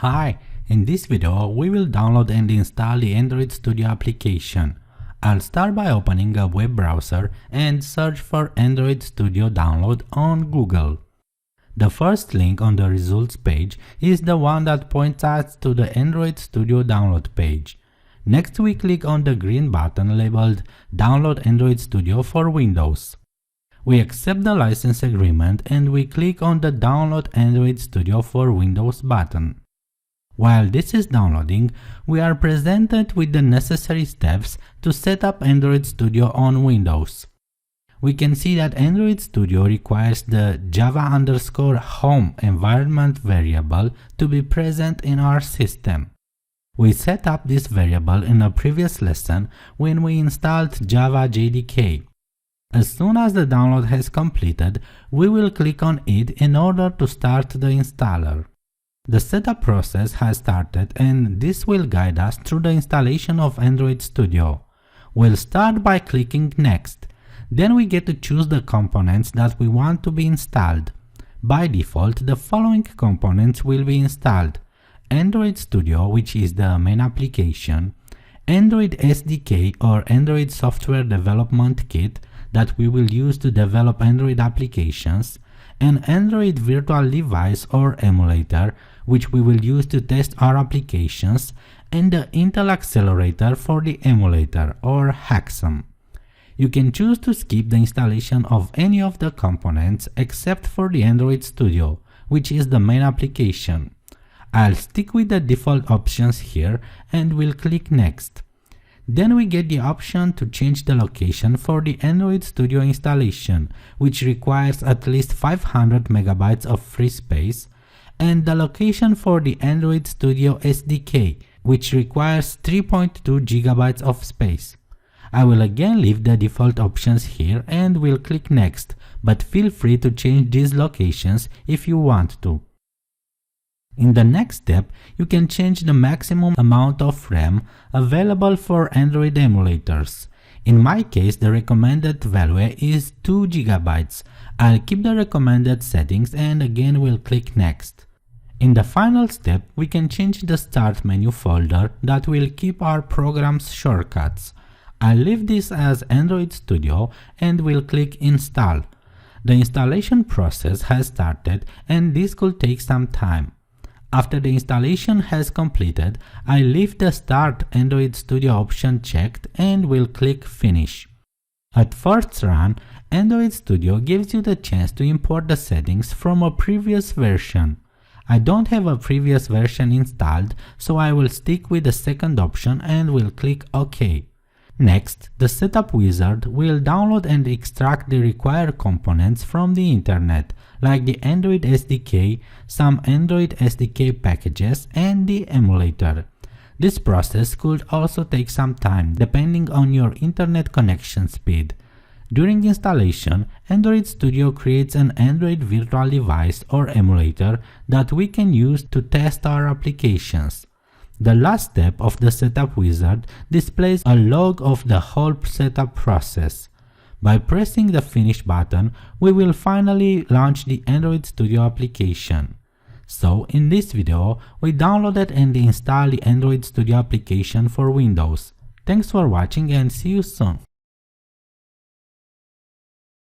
Hi, in this video we will download and install the Android Studio application. I'll start by opening a web browser and search for Android Studio download on Google. The first link on the results page is the one that points us to the Android Studio download page. Next we click on the green button labeled Download Android Studio for Windows. We accept the license agreement and we click on the Download Android Studio for Windows button. While this is downloading, we are presented with the necessary steps to set up Android Studio on Windows. We can see that Android Studio requires the Java_home environment variable to be present in our system. We set up this variable in a previous lesson when we installed Java JDK. As soon as the download has completed, we will click on it in order to start the installer. The setup process has started and this will guide us through the installation of Android Studio. We'll start by clicking Next. Then we get to choose the components that we want to be installed. By default, the following components will be installed: Android Studio, which is the main application, Android SDK or Android Software Development Kit that we will use to develop Android applications, an Android Virtual Device or emulator, which we will use to test our applications, and the Intel Accelerator for the emulator or HAXM. You can choose to skip the installation of any of the components except for the Android Studio, which is the main application. I'll stick with the default options here and will click Next. Then we get the option to change the location for the Android Studio installation, which requires at least 500 MB of free space, and the location for the Android Studio SDK, which requires 3.2 GB of space. I will again leave the default options here and will click Next, but feel free to change these locations if you want to. In the next step, you can change the maximum amount of RAM available for Android emulators. In my case, the recommended value is 2 GB. I'll keep the recommended settings and again will click Next. In the final step, we can change the Start menu folder that will keep our program's shortcuts. I'll leave this as Android Studio and will click Install. The installation process has started and this could take some time. After the installation has completed, I leave the Start Android Studio option checked and will click Finish. At first run, Android Studio gives you the chance to import the settings from a previous version. I don't have a previous version installed, so I will stick with the second option and will click OK. Next, the Setup Wizard will download and extract the required components from the internet, like the Android SDK, some Android SDK packages, and the emulator. This process could also take some time, depending on your internet connection speed. During installation, Android Studio creates an Android Virtual Device or emulator that we can use to test our applications. The last step of the Setup Wizard displays a log of the whole setup process. By pressing the Finish button, we will finally launch the Android Studio application. So, in this video, we downloaded and installed the Android Studio application for Windows. Thanks for watching and see you soon.